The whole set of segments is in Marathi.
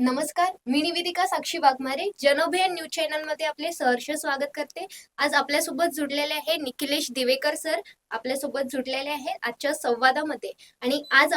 नमस्कार, मी निवेदिका साक्षी वाघमारे जनअभियान न्यूज चॅनल मध्ये आपले सहर्ष स्वागत करते. आज आपल्यासोबत जुडलेले आहे निखिलेश दिवेकर सर. आपल्यासोबत जुडलेले आहे आजच्या संवादामध्ये. आणि आज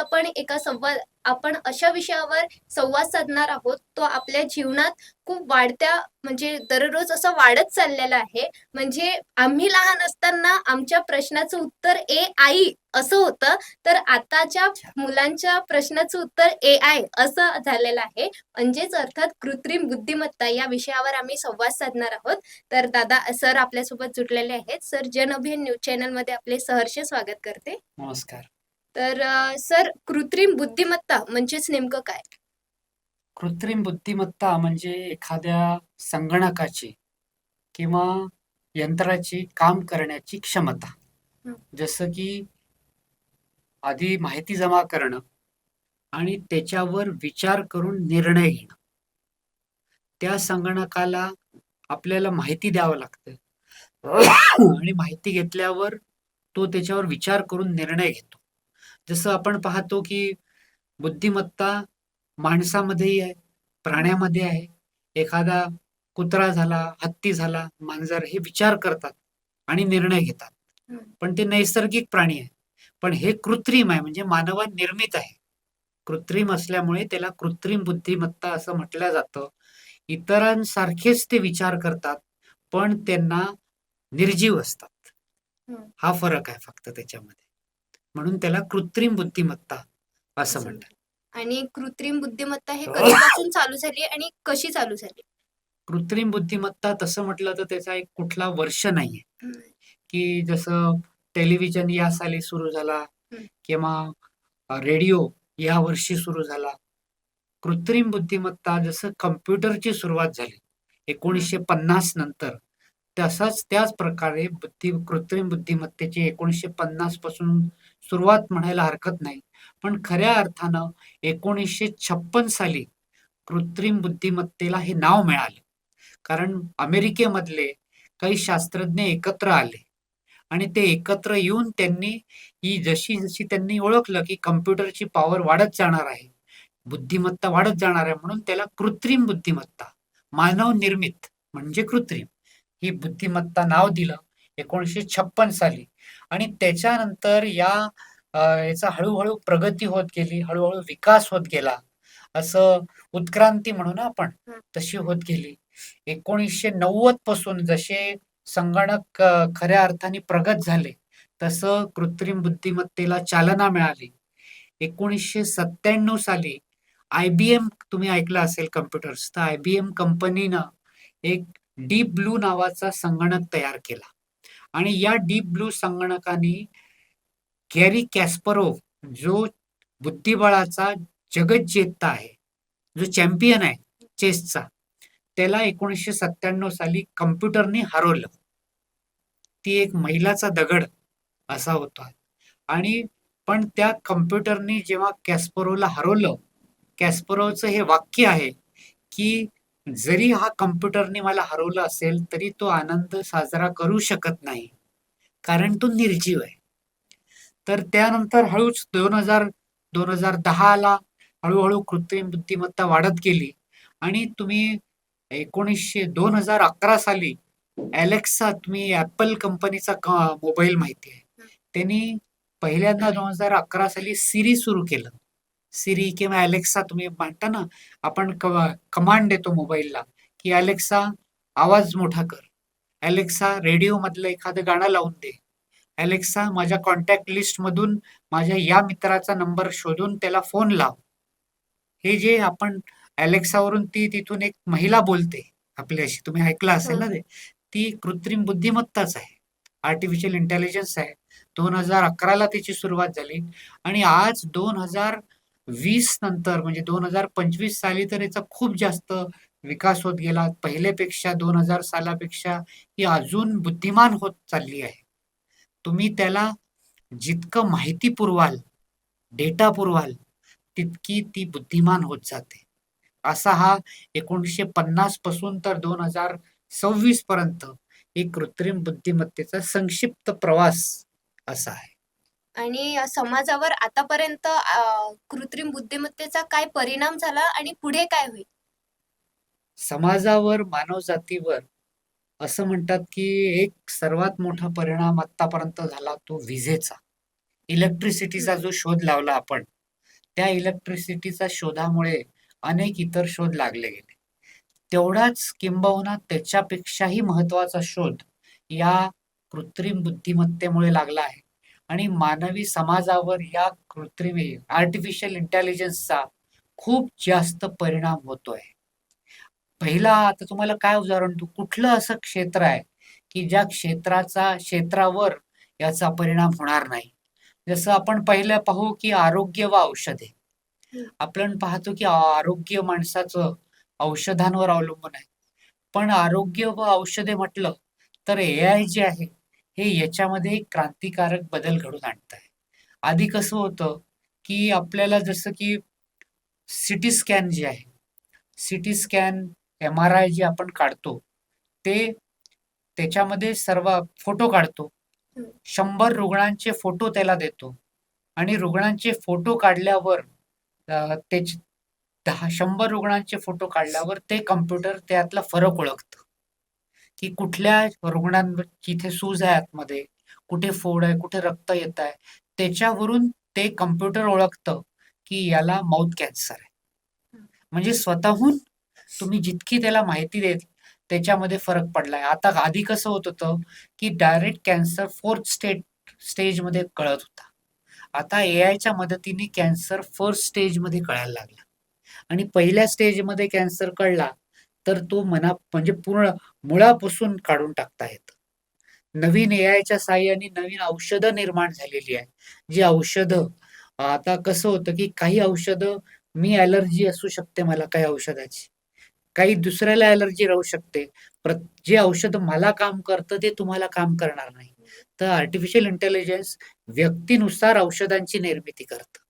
आपण अशा विषयावर संवाद साधणार आहोत तो आपल्या जीवनात खूप वाढत्या म्हणजे दररोज असं वाढत चाललेला आहे. म्हणजे आम्ही लहान असताना आमच्या प्रश्नाचं उत्तर AI असं होतं, तर आताच्या मुलांच्या प्रश्नाचं उत्तर AI असं झालेलं आहे. म्हणजेच अर्थात कृत्रिम बुद्धिमत्ता या विषयावर आम्ही संवाद साधणार आहोत. तर दादा सर आपल्यासोबत जुटलेले आहेत. सर जनअभियान न्यूज चॅनल मध्ये आपले सहर्ष स्वागत करते. नमस्कार. तर सर कृत्रिम बुद्धिमत्ता म्हणजेच नेमकं काय? कृत्रिम बुद्धिमत्ता म्हणजे एखाद्या संगणकाची किंवा यंत्राची काम करण्याची क्षमता. हं. जसं की आधी माहिती जमा करणं आणि त्याच्यावर विचार करून निर्णय घेणं. त्या संगणकाला आपल्याला माहिती द्यावं लागतं आणि माहिती घेतल्यावर तो त्याच्यावर विचार करून निर्णय घेतो. जसं आपण पाहतो की बुद्धिमत्ता माणसामध्येही आहे, प्राण्यामध्ये आहे. एखादा कुत्रा झाला, हत्ती झाला, मांजर हे विचार करतात आणि निर्णय घेतात. हं. पण ते नैसर्गिक प्राणी आहे. पण हे कृत्रिम आहे म्हणजे मानवानिर्मित आहे. कृत्रिम असल्यामुळे त्याला कृत्रिम बुद्धिमत्ता असं म्हटलं जातं. इतरांसारखेच ते विचार करतात, पण त्यांना निर्जीव असतात. हं. हा फरक आहे फक्त त्याच्यामध्ये. म्हणून त्याला कृत्रिम बुद्धिमत्ता असं असं म्हणतात. म्हणतात. आणि कृत्रिम बुद्धिमत्ता हे कधीपासून चालू झाली आणि कशी चालू झाली? कृत्रिम बुद्धिमत्ता तसं म्हटलं तर त्याचा एक कुठला वर्ष नाहीये, हं. की जसं टेलिव्हिजन या साली सुरू झाला हं. किंवा रेडिओ या वर्षी सुरू झाला. कृत्रिम बुद्धिमत्ता जसं कॉम्प्युटरची सुरुवात झाली हं. 1950 नंतर, तसाच त्याच प्रकारे कृत्रिम बुद्धिमत्तेची 1950 पासून सुरुवात म्हणायला हरकत नाही. पण खऱ्या अर्थानं 1956 साली कृत्रिम बुद्धिमत्तेला हे नाव मिळालं. कारण अमेरिकेमधले काही शास्त्रज्ञ एकत्र आले आणि ते एकत्र येऊन त्यांनी ही जशी-जशी त्यांनी ओळखलं, की कॉम्प्युटरची पॉवर वाढत जाणार आहे, बुद्धिमत्ता वाढत जाणार आहे, म्हणून त्याला कृत्रिम बुद्धिमत्ता, मानव निर्मित म्हणजे कृत्रिम, ही बुद्धिमत्ता नाव दिलं 1956 साली. आणि त्याच्यानंतर याचा हळू प्रगती होत गेली, हळू विकास होत गेला. असं उत्क्रांती म्हणू ना आपण, हं. तशी होत गेली. 1990 पासून जसे संगणक खऱ्या अर्थाने प्रगत झाले, तसं कृत्रिम बुद्धिमत्तेला चालना मिळाली. 1997 साली IBM तुम्ही ऐकलं असेल कॉम्प्युटर्स, तर IBM कंपनीनं एक डीप ब्लू नावाचा संगणक तयार केला आणि या डीप ब्लू संगणकाने गॅरी कॅस्परोव्ह जो बुद्धिबळाचा जगज्जेता आहे, जो चॅम्पियन आहे चेसचा, त्याला 1997 साली कॉम्प्युटरने हरवलं. ती एक मैलाचा दगड असा होता. आणि पण त्या कॉम्प्युटरनी जेव्हा कॅस्परोव्हला हरवलं, कॅस्परोव्हचं हे वाक्य आहे, की जरी हा कॉम्प्युटरने मला हरवलं असेल, तरी तो आनंद साजरा करू शकत नाही, कारण तो निर्जीव आहे. तर त्यानंतर हळूच 2010 ला हळू कृत्रिम बुद्धिमत्ता वाढत गेली आणि तुम्ही 2011 साली Alexa, तुम्ही Apple कंपनीचा मोबाईल माहिती आहे. हं. त्यांनी पहिल्यांदा 2011 साली Siri सुरू केलं. Siri किंवा Alexa तुम्ही म्हणता ना, आपण कमांड देतो मोबाईलला, की Alexa आवाज मोठा कर. Alexa रेडिओमधलं एखादं गाणं लावून दे. Alexa माझ्या कॉन्टॅक्ट लिस्टमधून माझ्या या मित्राचा नंबर शोधून त्याला फोन लाव. हे जे आपण Alexaवरून तिथून एक महिला बोलते आपल्याशी, तुम्ही ऐकलं असेल हो. ना ते. ती कृत्रिम बुद्धिमत्ताच आहे. आर्टिफिशियल इंटेलिजन्स आहे. 2011 ला त्याची सुरुवात झाली आणि आज 2020 नंतर म्हणजे 2025 साली तर याचा खूप जास्त विकास होत गेला. पहिल्यापेक्षा 2000 सालापेक्षा ही अजून बुद्धिमान होत चालली आहे. तुम्ही त्याला जितकं माहिती पुरवाल, डेटा पुरवाल, तितकी ती बुद्धिमान होत जाते. असा हा 1950 पासून तर 2026 पर्यंत एक कृत्रिम बुद्धिमत्तेचा संक्षिप्त प्रवास असा आहे. आणि समाजावर आतापर्यंत कृत्रिम बुद्धिमत्तेचा काय परिणाम झाला आणि पुढे काय होईल? समाजावर, मानवजातीवर असं म्हणतात, की एक सर्वात मोठा परिणाम आत्तापर्यंत झाला तो विजेचा. इलेक्ट्रिसिटीचा हं, जो शोध लावला आपण, त्या इलेक्ट्रिसिटीच्या शोधामुळे अनेक इतर शोध लागले गेले. तेवढाच किंबहुना त्याच्यापेक्षाही महत्त्वाचा शोध या कृत्रिम बुद्धिमत्तेमुळे लागला आहे आणि मानवी समाजावर या कृत्रिम आर्टिफिशियल इंटेलिजन्सचा खूप जास्त परिणाम होतोय. पहिला आता तुम्हाला काय उदाहरण देऊ? कुठलं असं क्षेत्र आहे, की ज्या क्षेत्रावर याचा परिणाम होणार नाही? जसं आपण पहिलं पाहू, की आरोग्य व औषधे. हं, आपण पाहतो, की आरोग्य माणसाचं औषधांवर अवलंबून आहे. पण आरोग्य व औषधे म्हटलं, तर एआय जे आहे, हे याच्यामध्ये एक क्रांतिकारक बदल घडवून आणत आहे. आधी कसं होतं, की आपल्याला जसं की सीटी स्कॅन जे आहे, सीटी स्कॅन, एम-आर-आय जे आपण काढतो, ते त्याच्यामध्ये सर्व फोटो काढतो. हं. 100 रुग्णांचे फोटो त्याला देतो आणि रुग्णांचे फोटो काढल्यावर त्याचे 100 रुग्णांचे फोटो काढल्यावर ते कॉम्प्युटर त्यातला फरक ओळखतं, की कुठल्या रुग्णांवर जिथे सूज आहे आतमध्ये, कुठे फोड आहे, कुठे रक्त येत आहे. त्याच्यावरून ते कॉम्प्युटर ओळखतं, की याला माउथ कॅन्सर आहे. म्हणजे स्वतःहून तुम्ही जितकी त्याला माहिती देत, त्याच्यामध्ये फरक पडलाय. आता आधी कसं होत होतं, की डायरेक्ट कॅन्सर 4th स्टेजमध्ये कळत होता. आता एआयच्या मदतीने कॅन्सर फर्स्ट स्टेजमध्ये कळायला लागला आणि पहिल्या स्टेजमध्ये कॅन्सर कळला, तर तो म्हणजे पूर्ण मुळापासून काढून टाकता येतं. नवीन एआयच्या साहाय्याने नवीन औषधं निर्माण झालेली आहे. जी औषधं आता कसं होतं, की काही औषधं मी ॲलर्जी असू शकते मला काही औषधाची. काही दुसऱ्याला ॲलर्जी राहू शकते. जे औषध मला काम करतं ते तुम्हाला काम करणार नाही. तर आर्टिफिशियल इंटेलिजन्स व्यक्तीनुसार औषधांची निर्मिती करतं.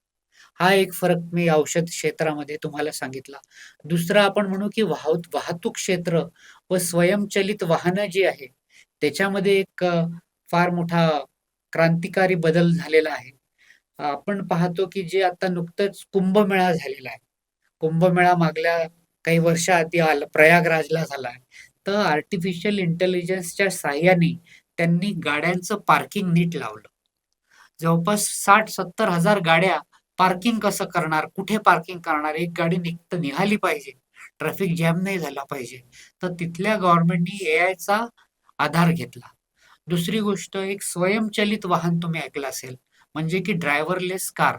हा एक फरक मी औषध क्षेत्रामध्ये तुम्हाला सांगितला. दुसरं आपण म्हणू की वाहतूक क्षेत्र व स्वयंचलित वाहनं जी आहे, त्याच्यामध्ये एक फार मोठा क्रांतिकारी बदल झालेला आहे. आपण पाहतो की जे आता नुकतंच कुंभमेळा झालेला आहे. कुंभमेळा मागल्या काही वर्षाआधी प्रयागराजला झाला आहे. तर आर्टिफिशियल इंटेलिजन्सच्या सहाय्याने त्यांनी गाड्यांचं पार्किंग नीट लावलं. जवळपास 60,000-70,000 हजार गाड्या पार्किंग कसं करणार? कुठे पार्किंग करणार? एक गाडी निघाली पाहिजे. ट्रॅफिक जॅम नाही झाला पाहिजे. तर तिथल्या गव्हर्नमेंटनी एआयचा आधार घेतला. दुसरी गोष्ट एक स्वयंचलित वाहन तुम्ही ऐकलं असेल, म्हणजे की ड्रायव्हरलेस कार.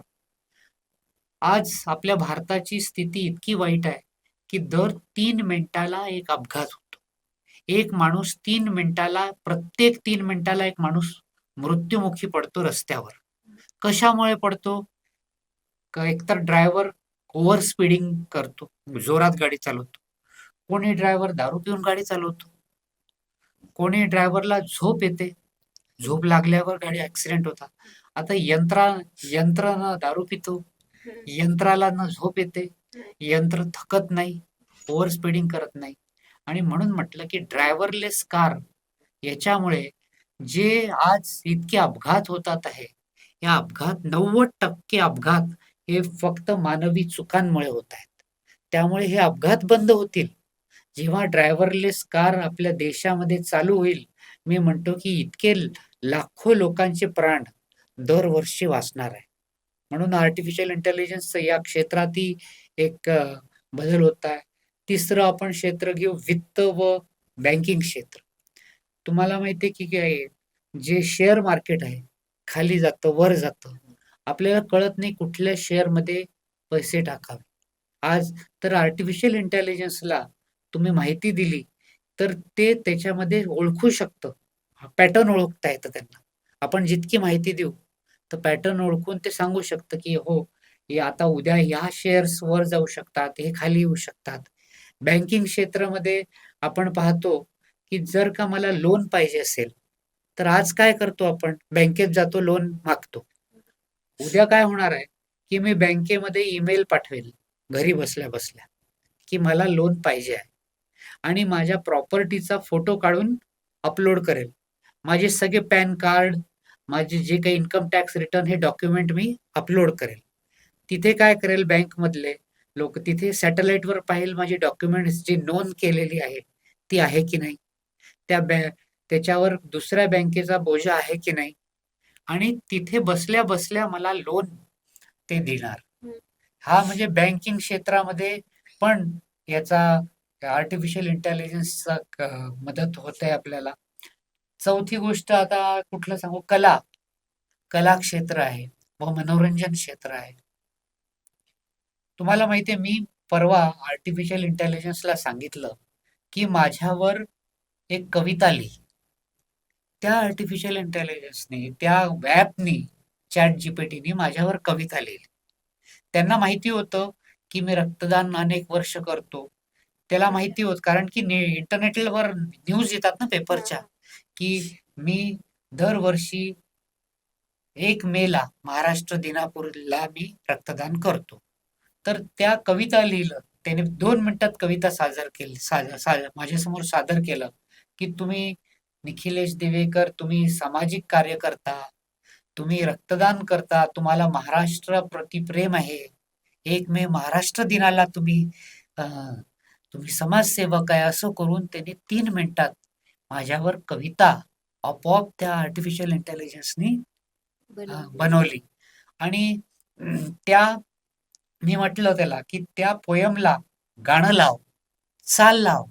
आज आपल्या भारताची स्थिती इतकी वाईट आहे, की दर 3 मिनिटाला एक अपघात होतो. एक माणूस 3 मिनिटाला प्रत्येक 3 मिनिटाला एक माणूस मृत्युमुखी पडतो रस्त्यावर. कशामुळे पडतो? एकतर ड्रायव्हर ओव्हर स्पीडिंग करतो, जोरात गाडी चालवतो. कोणी ड्रायव्हर दारू पिऊन गाडी चालवतो. कोणी ड्रायव्हरला झोप येते. झोप लागल्यावर गाडी ॲक्सिडेंट होतात. आता यंत्र दारू पितो, हं, यंत्राला ना झोप येते, हं. यंत्र थकत नाही, ओव्हर स्पीडिंग करत नाही आणि म्हणून म्हटलं की ड्रायव्हरलेस कार याच्यामुळे जे आज इतके अपघात होतात आहे, या 90% अपघात हे फक्त मानवी चुकांमुळे होत आहेत. त्यामुळे हे अपघात बंद होतील. जेव्हा ड्रायव्हरलेस कार आपल्या देशामध्ये चालू होईल, मी म्हणतो की इतके लाखो लोकांचे प्राण दरवर्षी वाचणार आहे. म्हणून आर्टिफिशियल इंटेलिजन्सचं या क्षेत्रातही एक बदल होत आहे. तिसरं आपण क्षेत्र घेऊ वित्त व बँकिंग क्षेत्र. तुम्हाला माहिती आहे की काय जे शेअर मार्केट आहे, खाली जातं, वर जातं. आपल्याला कळत नाही कुठल्या शेअरमध्ये पैसे टाकावे. आज तर आर्टिफिशियल इंटेलिजन्सला तुम्ही माहिती दिली, तर ते त्याच्यामध्ये ओळखू शकतं. पॅटर्न ओळखता येतं त्यांना. आपण जितकी माहिती देऊ, तर पॅटर्न ओळखून ते सांगू शकतं, की हो, हे आता उद्या ह्या शेअर्स वर जाऊ शकतात, हे खाली येऊ शकतात. बँकिंग क्षेत्रामध्ये आपण पाहतो, की जर का मला लोन पाहिजे असेल, तर आज काय करतो आपण? बँकेत जातो, लोन मागतो. उद्या काय होणार आहे, की मी बँकेमध्ये ईमेल पाठवेल, घरी बसल्या-बसल्या, की मला लोन पाहिजे आहे आणि माझ्या प्रॉपर्टीचा फोटो काढून अपलोड करेल. माझे सगळे पॅन कार्ड, माझे जे काही इन्कम टॅक्स रिटर्न हे डॉक्युमेंट मी अपलोड करेल. तिथे काय करेल बँक मधले लोक, तिथे सॅटेलाइटवर पाहिल माझी डॉक्युमेंट्स जी नोंद केलेली आहे ती आहे की नाही, त्या त्याच्यावर दुसऱ्या बँकेचा बोजा आहे की नाही, आणि तिथे बसल्या बसल्या मला लोन ते देणार. हा म्हणजे बँकिंग क्षेत्रामध्ये पण याचा आर्टिफिशियल इंटेलिजन्सचा मदत होते आपल्याला. चौथी गोष्ट आता कुठलं सांगू, कला क्षेत्र आहे व मनोरंजन क्षेत्र आहे. तुम्हाला माहितीये, मी परवा आर्टिफिशियल इंटेलिजन्सला सांगितलं की माझ्यावर एक कविता लिही. त्या आर्टिफिशियल इंटेलिजन्सने, त्या ॲपनी, चॅट जीपीटीनी माझ्यावर कविता लिहिली. त्यांना माहिती होतं की मी रक्तदान अनेक वर्ष करतो. त्याला माहिती होत, कारण की इंटरनेटवर न्यूज येतात ना पेपरच्या, की मी दरवर्षी 1 मेला महाराष्ट्र दिनापूरला मी रक्तदान करतो. तर त्या कविता लिहिलं त्याने. 2 मिनिटात कविता सादर केली, माझ्यासमोर सादर केलं की तुम्ही निखिलेश दिवेकर, तुम्ही सामाजिक कार्य करता, तुम्ही रक्तदान करता, तुम्हाला महाराष्ट्राप्रती प्रेम आहे. 1 मे महाराष्ट्र दिनाला तुम्ही समाजसेवक आहे. असं करून त्यांनी 3 मिनिटात माझ्यावर कविता आपोआप त्या आर्टिफिशियल इंटेलिजन्सनी बनवली. आणि त्या मी म्हटलं त्याला की त्या पोयमला गाणं लाव, चाल लाव.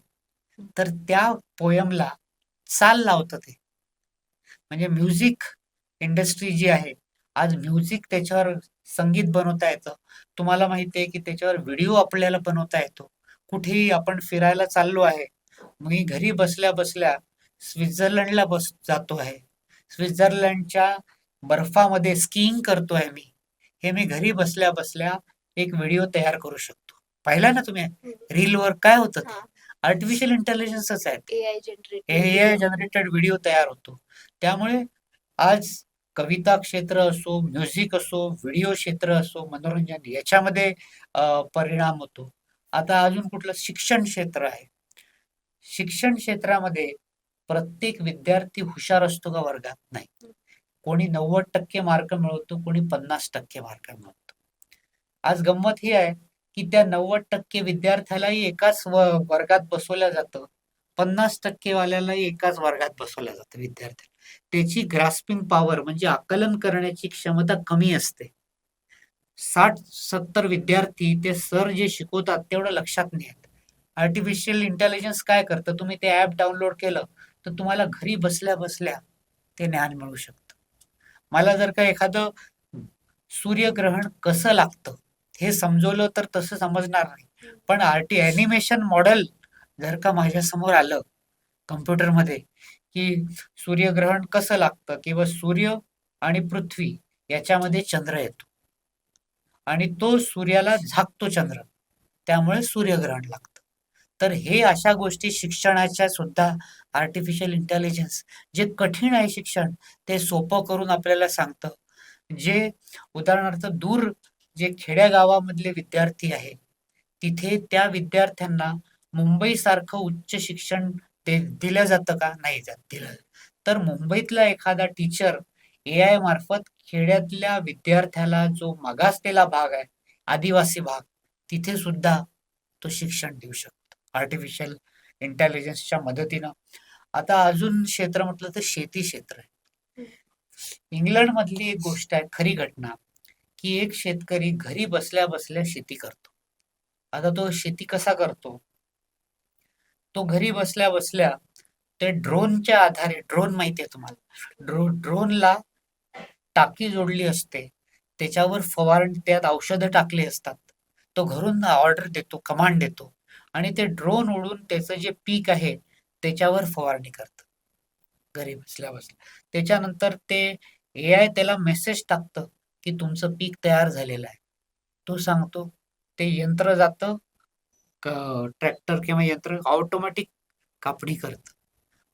तर त्या पोयमला चाल लावतं ते. म्हणजे म्युझिक इंडस्ट्री जी आहे, आज म्युझिक त्याच्यावर संगीत बनवता येतं. तुम्हाला माहिती आहे की त्याच्यावर व्हिडिओ आपल्याला बनवता येतो. कुठेही आपण फिरायला चाललो आहे, मी घरी बसल्या बसल्या स्वित्झर्लंडला जातो आहे, स्वित्झर्लंडच्या बर्फामध्ये स्कीइंग करतोय मी, हे मी घरी बसल्या बसल्या एक व्हिडिओ तयार करू शकतो. पाहिला ना तुम्ही रीलवर काय होतं ते? आर्टिफिशियल इंटेलिजन्सच आहे. एआय जनरेटेड व्हिडिओ तयार होतो. त्यामुळे आज कविता क्षेत्र असो, म्युझिक असो, व्हिडिओ क्षेत्र असो, मनोरंजन याच्यामध्ये परिणाम होतो. आता अजून कुठलं शिक्षण क्षेत्र आहे. शिक्षण क्षेत्रामध्ये प्रत्येक विद्यार्थी हुशार असतो का वर्गात? नाही. कोणी 90% मार्क मिळवतो, कोणी 50% मार्क मिळवतो. आज गंमत ही आहे की त्या 90% विद्यार्थ्यालाही एकाच वर्गात बसवलं जातं, 50% वाल्यालाही एकाच वर्गात बसवलं जातं विद्यार्थ्याला. त्याची ग्रास्पिंग पॉवर म्हणजे आकलन करण्याची क्षमता कमी असते. 60-70 विद्यार्थी ते सर जे शिकवतात तेवढं लक्षात नाही येत. आर्टिफिशियल इंटेलिजन्स काय करतं, तुम्ही ते ॲप डाउनलोड केलं तर तुम्हाला घरी बसल्या बसल्या ते ज्ञान मिळू शकतं. मला जर का एखादं सूर्यग्रहण कसं लागतं हे समजवलं तर तसं समजणार नाही. पण ॲनिमेशन मॉडेल जर का माझ्यासमोर आलं कम्प्युटरमध्ये की सूर्यग्रहण कसं लागतं, किंवा सूर्य आणि पृथ्वी याच्यामध्ये चंद्र येतो आणि तो सूर्याला झाकतो चंद्र, त्यामुळे सूर्यग्रहण लागतं. तर हे अशा गोष्टी शिक्षणाच्या सुद्धा आर्टिफिशियल इंटेलिजन्स, जे कठीण आहे शिक्षण ते सोपं करून आपल्याला सांगतं. जे उदाहरणार्थ दूर जे खेड्यागावामधले विद्यार्थी आहेत, तिथे त्या विद्यार्थ्यांना मुंबईसारखं उच्च शिक्षण दिलं जातं का? नाही दिलं. तर मुंबईतला एखादा टीचर एआय मार्फत खेड्यातल्या विद्यार्थ्याला, जो मागासलेला भाग आहे, आदिवासी भाग, तिथे सुद्धा तो शिक्षण देऊ शकतो आर्टिफिशियल इंटेलिजन्सच्या मदतीनं. आता अजून क्षेत्र म्हटलं तर शेती क्षेत्र आहे. इंग्लंड मधली एक गोष्ट आहे, खरी घटना, की एक शेतकरी घरी बसल्या बसल्या शेती करतो. आता तो शेती कसा करतो? तो घरी बसल्या बसल्या ते ड्रोनच्या आधारे, ड्रोन माहिती आहे तुम्हाला, ड्रोनला टाकी जोडली असते, त्याच्यावर फवारणी, त्यात औषधं टाकली असतात. तो घरून ऑर्डर देतो, कमांड देतो, आणि ते ड्रोन उडून त्याचं जे पीक आहे त्याच्यावर फवारणी करतं घरी बसल्या बसल्या. त्याच्यानंतर ते एआय त्याला मेसेज टाकतं की तुमचं पीक तयार झालेलं आहे. तो सांगतो, ते यंत्र जातं, ट्रॅक्टर किंवा यंत्र ऑटोमॅटिक कापणी करतं.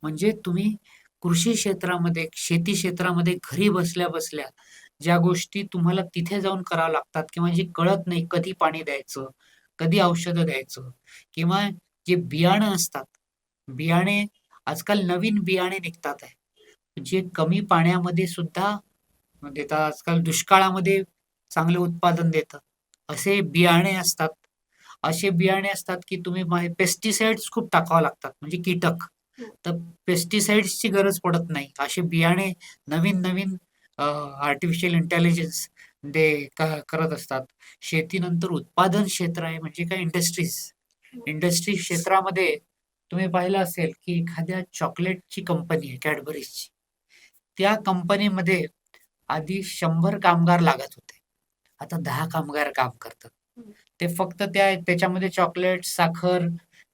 म्हणजे तुम्ही कृषी क्षेत्रामध्ये, शेती क्षेत्रामध्ये घरी बसल्या बसल्या ज्या गोष्टी तुम्हाला तिथे जाऊन कराव्या लागतात, किंवा जे कळत नाही, कधी पाणी द्यायचं, कधी औषधं द्यायचं, किंवा जे बियाणं असतात, बियाणे आजकाल नवीन बियाणे निघतात आहे, जे कमी पाण्यामध्ये सुद्धा देतात. आजकाल दुष्काळामध्ये चांगले उत्पादन देतं. असे बियाणे असतात. असे बियाणे असतात की तुम्ही पेस्टिसाइड्स खूप टाकावं लागतात म्हणजे कीटक. हं. तर पेस्टिसाइड्सची गरज पडत नाही. असे बियाणे नवीन-नवीन आर्टिफिशियल इंटेलिजन्स ते करत असतात. शेतीनंतर उत्पादन क्षेत्र आहे म्हणजे काय इंडस्ट्रीज. इंडस्ट्री क्षेत्रामध्ये तुम्ही पाहिलं असेल की एखाद्या चॉकलेटची कंपनी आहे कॅडबरीजची. त्या कंपनीमध्ये आधी 100 कामगार लागत होते. आता 10 कामगार काम करतात. हं. ते फक्त त्याच्यामध्ये चॉकलेट, साखर,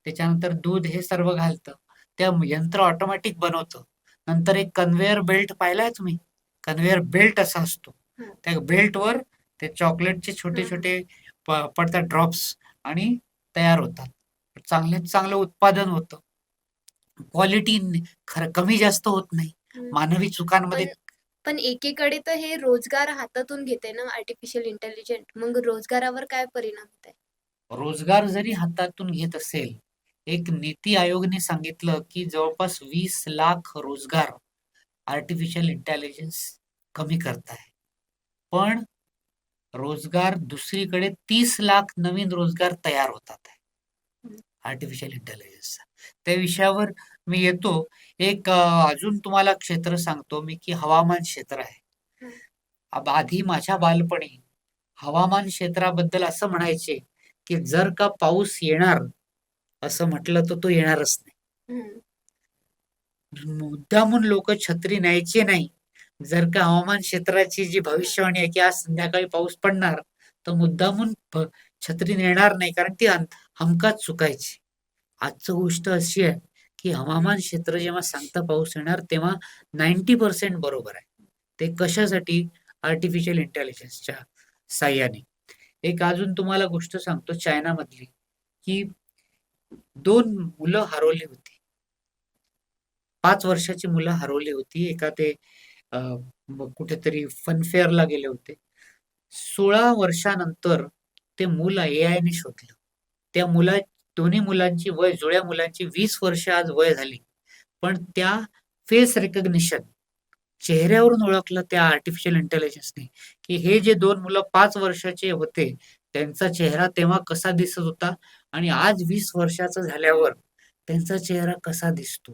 त्याच्यानंतर दूध हे सर्व घालतं. त्या यंत्र ऑटोमॅटिक बनवतं. नंतर एक कन्व्हेयर बेल्ट पाहिलाय तुम्ही? कन्व्हेयर बेल्ट असा असतो. हं. त्या बेल्टवर ते चॉकलेटचे छोटे-छोटे पडतात ड्रॉप्स आणि तयार होतात. चांगल्यात चांगलं उत्पादन होतं. क्वालिटी खरं कमी जास्त होत नाही. हं. मानवी चुकांमध्ये पण पण एकीकडे तर हे रोजगार हातातून घेते ना आर्टिफिशियल इंटेलिजन्स. मग रोजगारावर काय परिणाम होत आहे? रोजगार जरी हातातून घेत असेल, एक नीती आयोगने सांगितलं की जवळपास 20 लाख रोजगार आर्टिफिशियल इंटेलिजन्स कमी करत आहे. पण रोजगार दुसरीकडे 30 लाख नवीन रोजगार तयार होतात आहे. हं. आर्टिफिशियल इंटेलिजन्सचा. त्या विषयावर मी येतो. एक अजून तुम्हाला क्षेत्र सांगतो मी की हवामान क्षेत्र आहे. हं. आधी माझ्या बालपणी हवामान क्षेत्राबद्दल असं म्हणायचे, की जर का पाऊस येणार असं म्हटलं तर तो येणारच नाही. हं. मुद्दामून लोक छत्री न्यायचे नाही. जर का हवामान क्षेत्राची जी भविष्यवाणी आहे, की आज संध्याकाळी पाऊस पडणार, तर मुद्दामून छत्री नेणार नाही कारण ती हमखास चुकायची. आजची गोष्ट अशी आहे, की हवामान क्षेत्र जेव्हा सांगतं पाऊस येणार तेव्हा 90% बरोबर आहे. ते कशासाठी? आर्टिफिशियल इंटेलिजन्सच्या साहाय्याने. एक अजून तुम्हाला गोष्ट सांगतो चायनामधली, की 2 मुलं हरवली होती. 5 वर्षाची मुलं हरवली होती. एका ते अ, कुठेतरी फन फेअरला गेले होते. 16 वर्षानंतर ते मूल एआयने शोधलं. त्या दोन्ही मुलांची वय जुळ्या मुलांची 20 वर्ष आज वय झाली. पण त्या फेस रिकॉग्निशन चेहऱ्यावरून ओळखलं त्या आर्टिफिशियल इंटेलिजन्सने, की हे जे 2 मुलं 5 वर्षाचे होते, त्यांचा चेहरा तेव्हा कसा दिसत होता आणि आज 20 वर्षाचं झाल्यावर त्यांचा चेहरा कसा दिसतो.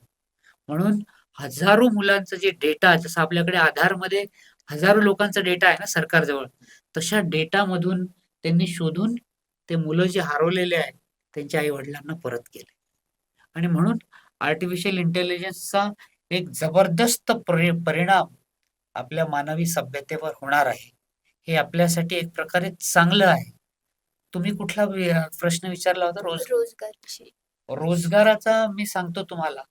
म्हणून हजारो मुलांचं जे डेटा जसं आपल्याकडे आधारमध्ये हजारो लोकांचा डेटा आहे ना सरकारजवळ, तशा डेटामधून त्यांनी शोधून ते मुलं जे हरवलेले आहेत, त्यांच्या आई-वडिलांना परत केले. आणि म्हणून आर्टिफिशियल इंटेलिजन्सचा एक जबरदस्त परिणाम आपल्या मानवी सभ्यतेवर होणार आहे. हे आपल्यासाठी एक प्रकारे चांगलं आहे. तुम्ही कुठला प्रश्न विचारला होता? रोजगारविषयी. रोजगाराचा मी सांगतो तुम्हाला,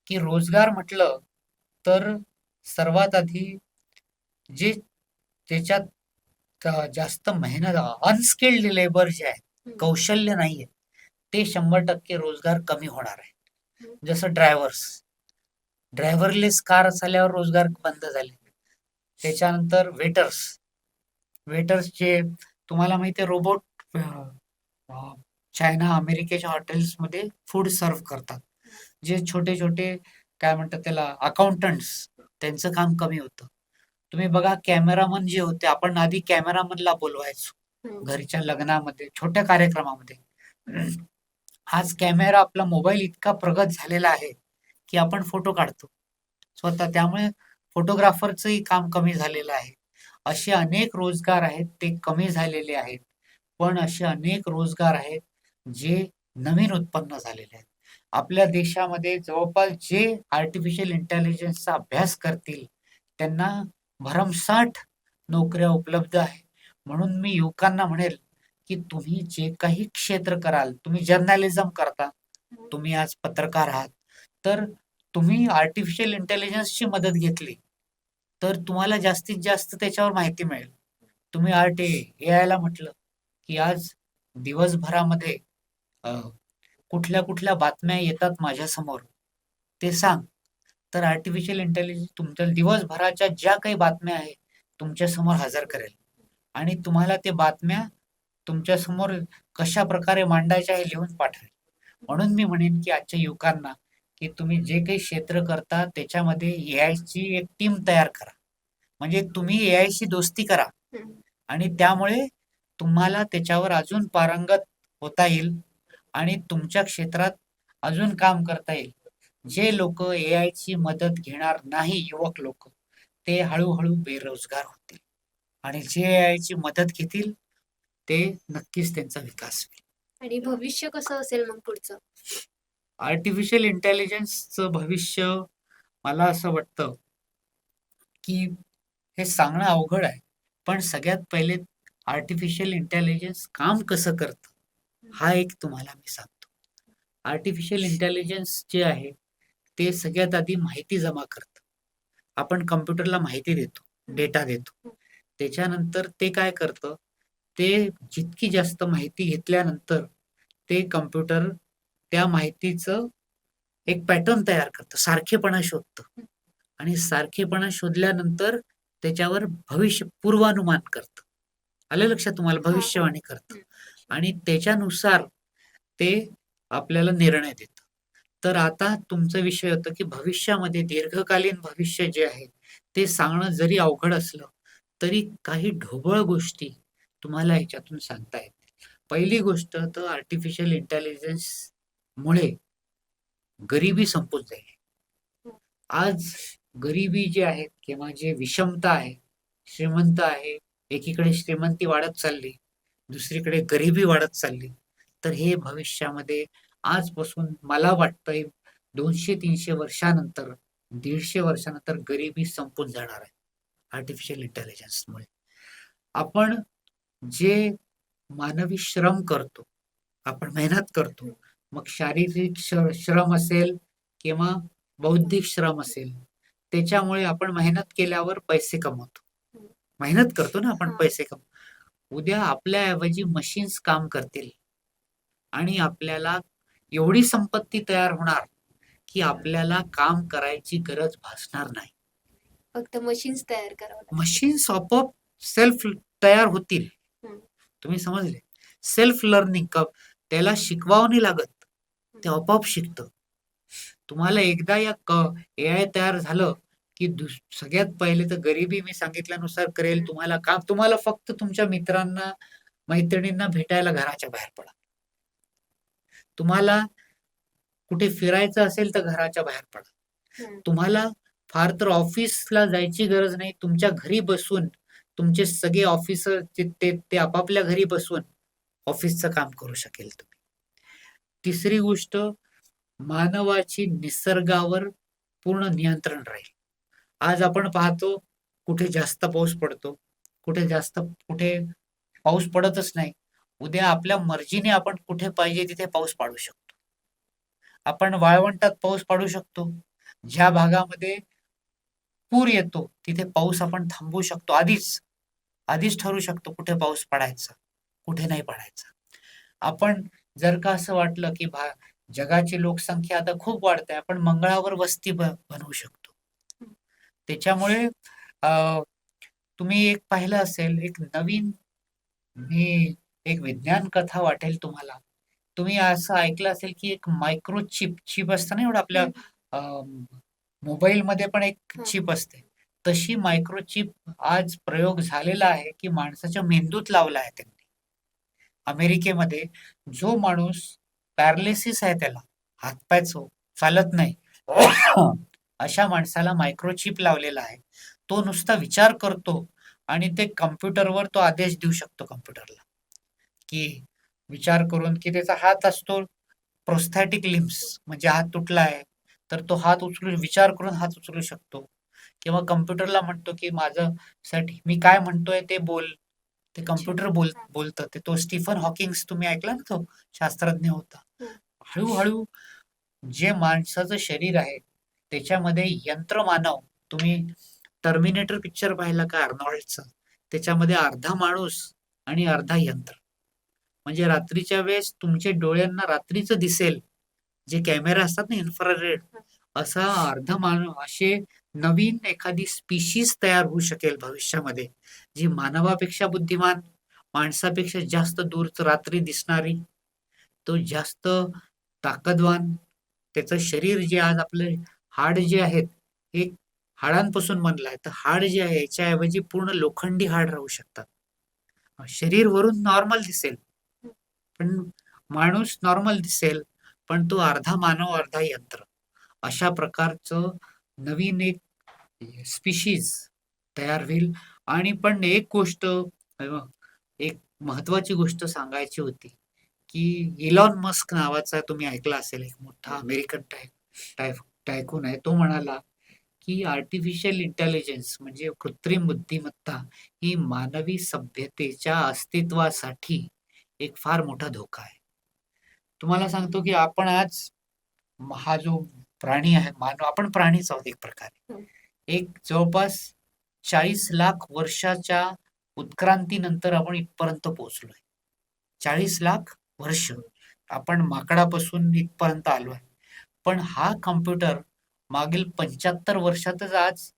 की रोजगार म्हटलं तर सर्वात आधी जे त्याच्यात जास्त मेहनत अनस्किल्ड लेबर जे आहे, हं. कौशल्य नाहीये, ते 100% रोजगार कमी होणार आहे. हं. जसं ड्रायव्हरलेस कार झाल्यावर रोजगार बंद झाले. त्याच्यानंतर वेटर्सचे तुम्हाला माहिती आहे रोबोट चायना, अमेरिकेच्या हॉटेल्समध्ये फूड सर्व्ह करतात. जे छोटे-छोटे काय म्हणतात त्याला अकाउंटंट्स त्यांचं काम कमी होतं. तुम्ही बघा कॅमेरामन जे होते, आपण आधी कॅमेरामनला बोलवायचो. हं. घरच्या लग्नामध्ये, छोट्या कार्यक्रमामध्ये. आज कॅमेरा आपला मोबाईल इतका प्रगत झालेला आहे, की आपण फोटो काढतो स्वतः. त्यामुळे फोटोग्राफरचंही काम कमी झालेलं आहे. असे अनेक रोजगार आहेत, ते कमी झालेले आहेत. पण असे अनेक रोजगार आहेत, जे नवीन उत्पन्न झालेले आहेत. आपल्या देशामध्ये जवळपास जे आर्टिफिशियल इंटेलिजन्सचा अभ्यास करतील, त्यांना भरमसाठ नोकऱ्या उपलब्ध आहे. म्हणून मी युवकांना म्हणेल, की तुम्ही जे काही क्षेत्र कराल, तुम्ही जर्नलिझम करता, तुम्ही आज पत्रकार आहात, तर तुम्ही आर्टिफिशियल इंटेलिजन्सची मदत घेतली, तर तुम्हाला जास्तीत जास्त त्याच्यावर माहिती मिळेल. तुम्ही एआयला म्हटलं, की आज दिवसभरामध्ये अ, कुठल्या-कुठल्या बातम्या येतात माझ्यासमोर, ते सांग. तर आर्टिफिशियल इंटेलिजन्स तुमच्या दिवसभराच्या ज्या काही बातम्या आहेत, तुमच्यासमोर हजर करेल आणि तुम्हाला ते बातम्या तुमच्यासमोर कशाप्रकारे मांडायच्या हे लिहून पाठवेल. म्हणून मी म्हणेन, की आजच्या युवकांना की तुम्ही जे काही क्षेत्र करता त्याच्यामध्ये AI ची एक टीम तयार करा. म्हणजे तुम्ही AI शी दोस्ती करा हम्म. आणि त्यामुळे तुम्हाला त्याच्यावर अजून पारंगत होता येईल आणि तुमच्या क्षेत्रात अजून काम करता येईल. जे लोक AI ची मदत घेणार नाही, युवक लोक, ते हळूहळू बेरोजगार होतील आणि जे AI ची मदत घेतील ते नक्कीच त्यांचा विकास होईल. आणि भविष्य कसं असेल मग पुढचं? आर्टिफिशियल इंटेलिजन्सचं भविष्य मला असं वाटतं की हे सांगणं अवघड आहे. पण सगळ्यात पहिले आर्टिफिशियल इंटेलिजन्स काम कसं करतं, हा एक तुम्हाला मी सांगतो. आर्टिफिशियल इंटेलिजन्स जे आहे, ते सगळ्यात आधी माहिती जमा करतं. आपण कॉम्प्युटरला माहिती देतो, डेटा देतो. त्याच्यानंतर ते काय करतं, ते जितकी जास्त माहिती घेतल्यानंतर ते कॉम्प्युटर त्या माहितीचं एक पॅटर्न तयार करतं, सारखेपणा शोधतं आणि सारखेपणा शोधल्यानंतर त्याच्यावर भविष्य पूर्वानुमान करतं. आलं लक्षात तुम्हाला? भविष्यवाणी करतं आणि त्याच्यानुसार ते आपल्याला निर्णय देतं. तर आता तुमचा विषय होता, की भविष्यामध्ये दीर्घकालीन भविष्य जे आहे, ते सांगणं जरी अवघड असलं, तरी काही ढोबळ गोष्टी तुम्हाला ह्याच्यातून सांगता येतील. पहिली गोष्ट तर आर्टिफिशियल इंटेलिजन्समुळे गरिबी संपून जाईल. आज गरिबी जी आहे किंवा जे विषमता आहे, श्रीमंत आहे, एकीकडे श्रीमंती वाढत चालली, दुसरीकडे गरिबी वाढत चालली. तर हे भविष्यामध्ये आजपासून मला वाटतंय 200-300 वर्षानंतर, 150 वर्षानंतर गरिबी संपून जाणार आहे आर्टिफिशियल इंटेलिजन्समुळे. आपण जे मानवी श्रम करतो, आपण मेहनत करतो, मग शारीरिक श्रम असेल किंवा बौद्धिक श्रम असेल, त्याच्यामुळे आपण मेहनत केल्यावर पैसे कमवतो. मेहनत करतो ना आपण, पैसे उद्या आपल्याऐवजी मशीन्स काम करतील आणि आपल्याला एवढी संपत्ती तयार होणार की आपल्याला काम करायची गरज भासणार नाही. फक्त मशीन्स तयार करावं लागतील. मशीन्स आपोआप सेल्फ तयार होतील. हम्म. तुम्ही समजले? सेल्फ लर्निंग, त्याला शिकवावं नाही लागत, ते आपोआप शिकतं. तुम्हाला एकदा या AI तयार झालं की सगळ्यात पहिले तर गरिबी मी सांगितल्यानुसार करेल. तुम्हाला फक्त तुमच्या मित्रांना, मैत्रिणींना भेटायला घराच्या बाहेर पडा. तुम्हाला कुठे फिरायचं असेल तर घराच्या बाहेर पडा. तुम्हाला फार तर ऑफिसला जायची गरज नाही. तुमच्या घरी बसून तुमचे सगळे ऑफिसर ते आपापल्या घरी बसून ऑफिसचं काम करू शकेल तुम्ही. तिसरी गोष्ट, मानवाची निसर्गावर पूर्ण नियंत्रण राहील. आज आपण पाहतो कुठे जास्त पाऊस पडतो, कुठे पाऊस पडतच नाही. उद्या आपल्या मर्जीने आपण कुठे पाहिजे तिथे पाऊस पाडू शकतो. आपण वाळवंटात पाऊस पाडू शकतो. ज्या भागामध्ये पूर येतो तिथे पाऊस आपण थांबवू शकतो. आधीच ठरवू शकतो कुठे पाऊस पडायचा, कुठे नाही पडायचा. आपण जर का असं वाटलं की जगाची लोकसंख्या आता खूप वाढते, आपण मंगळावर वस्ती बनवू शकतो. त्याच्यामुळे तुम्ही एक पाहिलं असेल, एक विज्ञान कथा वाटेल तुम्हाला. तुम्ही असं ऐकलं असेल की एक चिप असतं ना, एवढं आपल्या मोबाईलमध्ये पण एक चिप असते. तशी मायक्रोचिप आज प्रयोग झालेला आहे की माणसाच्या मेंदूत लावला आहे त्यांनी. अमेरिकेमध्ये जो माणूस पॅरालिसिस आहे, त्याला हातपाय चालत नाही, अशा माणसाला मायक्रोचिप लावलेला आहे. तो नुसता विचार करतो आणि ते कॉम्प्युटरवर तो आदेश देऊ शकतो कॉम्प्युटरला, की विचार करून, की त्याचा हात असतो प्रोस्थेटिक लिम्स, म्हणजे हात तुटला आहे तर तो विचार करून हात उचलू शकतो. किंवा कॉम्प्युटरला म्हणतो की माझ्यासाठी मी काय म्हणतोय ते बोल. ते कॉम्प्युटर बोलतं. तो स्टीफन हॉकिंग्स, तुम्ही ऐकला ना, तो शास्त्रज्ञ होता. हळूहळू जे माणसाचं शरीर आहे त्याच्यामध्ये यंत्रमानव, तुम्ही टर्मिनेटर पिक्चर पाहिला का आर्नॉल्डचा? त्याच्यामध्ये अर्धा माणूस आणि अर्धा यंत्र. म्हणजे रात्रीच्या वेळेस तुमच्या डोळ्यांना रात्रीचं दिसेल, जे कॅमेरा असतात ना इन्फ्रारेड, असा अर्धा मानव, असे नवीन एखादी स्पीशीज तयार होऊ शकेल भविष्यामध्ये, जी मानवापेक्षा बुद्धिमान, माणसापेक्षा जास्त दूर रात्री दिसणारी, तो जास्त ताकदवान, त्याचं शरीर जे आज आपले हाड जे आहेत हे हाडांपासून बनलं आहे, तर हाड जे आहे याच्याऐवजी पूर्ण लोखंडी हाड राहू शकतात. शरीर वरून नॉर्मल दिसेल, पण माणूस नॉर्मल दिसेल, पण तो अर्धा मानव अर्धा यंत्र. अशा प्रकारचं नवीन एक स्पीशीज तयार होईल. आणि पण एक गोष्ट एक महत्वाची गोष्ट सांगायची होती, की इलॉन मस्क नावाचा तुम्ही ऐकला असेल, एक मोठा अमेरिकन टायकून आहे. तो म्हणाला, की आर्टिफिशियल इंटेलिजन्स म्हणजे कृत्रिम बुद्धिमत्ता ही मानवी सभ्यतेच्या अस्तित्वासाठी एक फार मोठा धोका आहे. तुम्हाला सांगतो, की आपण आज हा जो प्राणी आहे, मानव आपण प्राणीच आहोत एक प्रकारे. हं. एक जवळपास 40 लाख वर्षाच्या उत्क्रांतीनंतर आपण इथपर्यंत पोहोचलोय. 40 लाख वर्ष आपण माकडापासून इथपर्यंत आलोय. पण हा कॉम्प्युटर मागील 75 वर्षातच आज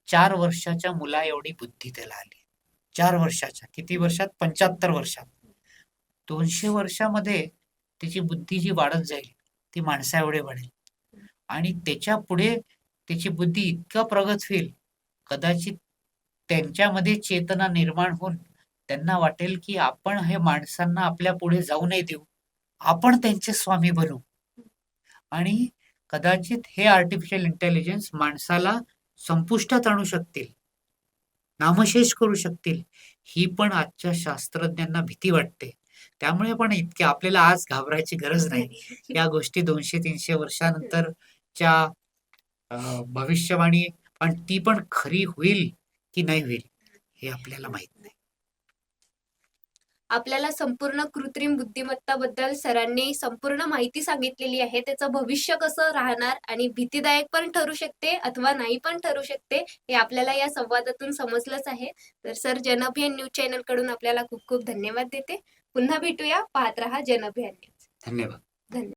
4 वर्षाच्या मुला एवढी बुद्धी त्याला आली. 4 वर्षाच्या. किती वर्षात? 75 वर्षात. 200 वर्षामध्ये त्याची बुद्धी जी वाढत जाईल, ती माणसा एवढे वाढेल. आणि त्याच्या पुढे त्याची बुद्धी इतका प्रगत होईल, कदाचित त्यांच्यामध्ये चेतना निर्माण होऊन त्यांना वाटेल, की आपण हे माणसांना आपल्या पुढे जाऊ नाही देऊ. आपण त्यांचे स्वामी बनू. आणि कदाचित हे आर्टिफिशियल इंटेलिजन्स माणसाला संपुष्टात आणू शकतील, नामशेष करू शकतील. ही पण आजच्या शास्त्रज्ञांना भीती वाटते. त्यामुळे पण इतके आपल्याला आज घाबरायची गरज नाही. या गोष्टी 200-300 वर्षानंतरच्या भविष्यवाणी, पण ती पण खरी होईल की नाही होईल हे आपल्याला माहित नाही. आपल्याला संपूर्ण कृत्रिम बुद्धिमत्ताबद्दल सरांनी संपूर्ण माहिती सांगितलेली आहे. त्याचं भविष्य कसं राहणार आणि भीतीदायक पण ठरू शकते अथवा नाही पण ठरू शकते, हे आपल्याला या संवादातून समजलंच आहे. तर सर, जनअभियान न्यूज चॅनल कडून आपल्याला खूप खूप धन्यवाद देते. पुन्हा भेटूया. पाहत रहा जनअभियान न्यूज. धन्यवाद. धन्यवाद.